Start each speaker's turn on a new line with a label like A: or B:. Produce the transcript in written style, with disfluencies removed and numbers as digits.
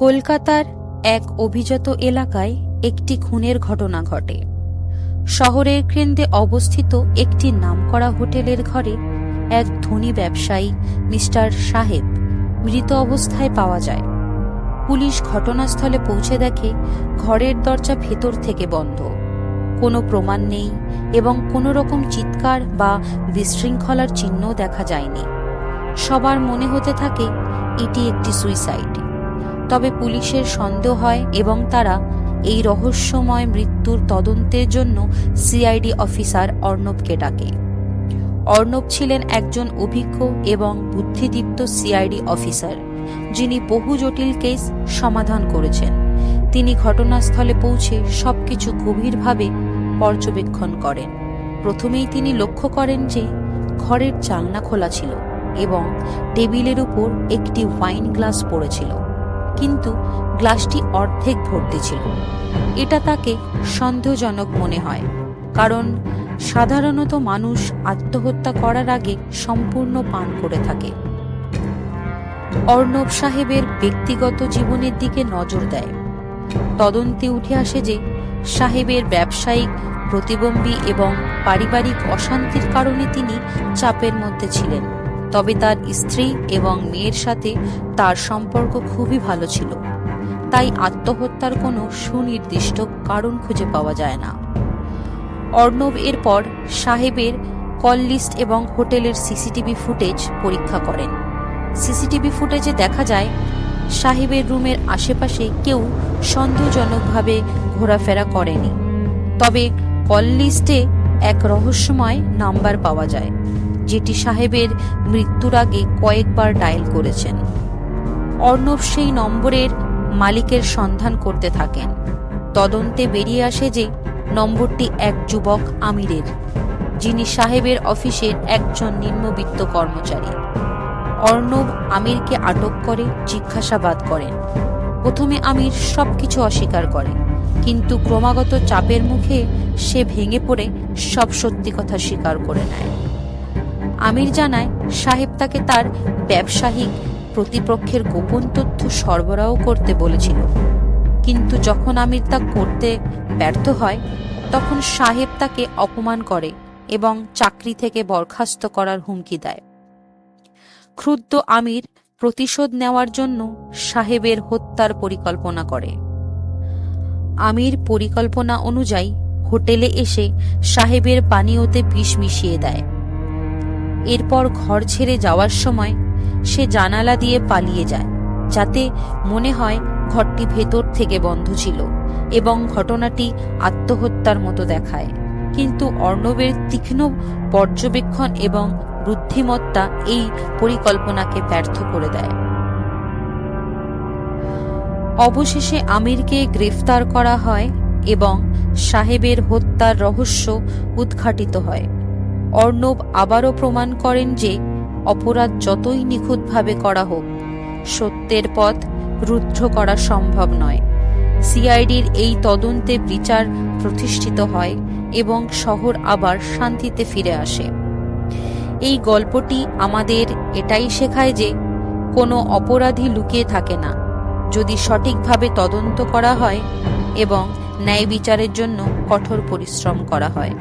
A: কলকাতার এক অভিজাত এলাকায় একটি খুনের ঘটনা ঘটে। শহরের কেন্দ্রে অবস্থিত একটি নামকরা হোটেলের ঘরে এক ধনী ব্যবসায়ী মিস্টার সাহেব মৃত অবস্থায় পাওয়া যায়। পুলিশ ঘটনাস্থলে পৌঁছে দেখে ঘরের দরজা ভেতর থেকে বন্ধ, কোনো প্রমাণ নেই এবং কোনো রকম চিৎকার বা বিশৃঙ্খলার চিহ্ন দেখা যায়নি। সবার মনে হতে থাকে এটি একটি সুইসাইড। তবে পুলিশের সন্দেহ হয় এবং তারা এই রহস্যময় মৃত্যুর তদন্তের জন্য সিআইডি অফিসার অর্ণবকে ডাকে। অর্ণব ছিলেন একজন অভিজ্ঞ এবং বুদ্ধিদীপ্ত সিআইডি অফিসার, যিনি বহু জটিল কেস সমাধান করেছেন। তিনি ঘটনাস্থলে পৌঁছে সবকিছু গভীরভাবে পর্যবেক্ষণ করেন। প্রথমেই তিনি লক্ষ্য করেন যে ঘরের জানলা খোলা ছিল এবং টেবিলের উপর একটি ওয়াইন গ্লাস পড়েছিল, কিন্তু গ্লাসটি অর্ধেক ভর্তি ছিল। এটা তাকে সন্দেহজনক মনে হয়, কারণ সাধারণত মানুষ আত্মহত্যা করার আগে সম্পূর্ণ পান করে থাকে। অর্ণব সাহেবের ব্যক্তিগত জীবনের দিকে নজর দেয়। তদন্তে উঠে আসে যে সাহেবের ব্যবসায়িক প্রতিবন্ধী এবং পারিবারিক অশান্তির কারণে তিনি চাপের মধ্যে ছিলেন। তবে তার স্ত্রী এবং মেয়ের সাথে তার সম্পর্ক খুবই ভালো ছিল, তাই আত্মহত্যার কোনো সুনির্দিষ্ট কারণ খুঁজে পাওয়া যায় না। অর্ণব এরপর সাহেবের কল লিস্ট এবং হোটেলের সিসিটিভি ফুটেজ পরীক্ষা করেন। সিসিটিভি ফুটেজে দেখা যায় সাহেবের রুমের আশেপাশে কেউ সন্দেহজনকভাবে ঘোরাফেরা করেনি। তবে কল লিস্টে এক রহস্যময় নাম্বার পাওয়া যায়, যেটি সাহেবের মৃত্যুর আগে কয়েকবার ডায়াল করেছেন। অর্ণব সেই নম্বরের মালিকের সন্ধান করতে থাকেন। তদন্তে বেরিয়ে আসে যে নম্বরটি এক যুবক আমিরের, যিনি সাহেবের অফিসের একজন নিম্নবিত্ত কর্মচারী। অর্ণব আমিরকে আটক করে জিজ্ঞাসাবাদ করেন। প্রথমে আমির সবকিছু অস্বীকার করে, কিন্তু ক্রমাগত চাপের মুখে সে ভেঙে পড়ে সব সত্যি কথা স্বীকার করে নেয়। আমির জানায় সাহেব তাকে তার ব্যবসায়িক প্রতিপক্ষের গোপন তথ্য সরবরাহ করতে বলেছিল, কিন্তু যখন আমির তা করতে ব্যর্থ হয় তখন সাহেব তাকে অপমান করে এবং চাকরি থেকে বরখাস্ত করার হুমকি দেয়। ক্রুদ্ধ আমির প্রতিশোধ নেওয়ার জন্য সাহেবের হত্যার পরিকল্পনা করে। আমির পরিকল্পনা অনুযায়ী হোটেলে এসে সাহেবের পানীয়তে বিষ মিশিয়ে দেয়। এরপর ঘর ছেড়ে যাওয়ার সময় সে জানালা দিয়ে পালিয়ে যায়, যাতে মনে হয় ঘরটি ভেতর থেকে বন্ধ ছিল এবং ঘটনাটি আত্মহত্যার মতো দেখায়। কিন্তু অর্ণবের তীক্ষ্ণ পর্যবেক্ষণ এবং বুদ্ধিমত্তা এই পরিকল্পনাকে ব্যর্থ করে দেয়। অবশেষে আমিরকে গ্রেফতার করা হয় এবং সাহেবের হত্যার রহস্য উদ্ঘাটিত হয়। অর্ণব আবারও প্রমাণ করেন যে অপরাধ যতই নিখুঁতভাবে করা হোক, সত্যের পথ রুদ্ধ করা সম্ভব নয়। সিআইডির এই তদন্তে বিচার প্রতিষ্ঠিত হয় এবং শহর আবার শান্তিতে ফিরে আসে। এই গল্পটি আমাদের এটাই শেখায় যে কোনো অপরাধী লুকিয়ে থাকে না, যদি সঠিকভাবে তদন্ত করা হয় এবং ন্যায় বিচারের জন্য কঠোর পরিশ্রম করা হয়।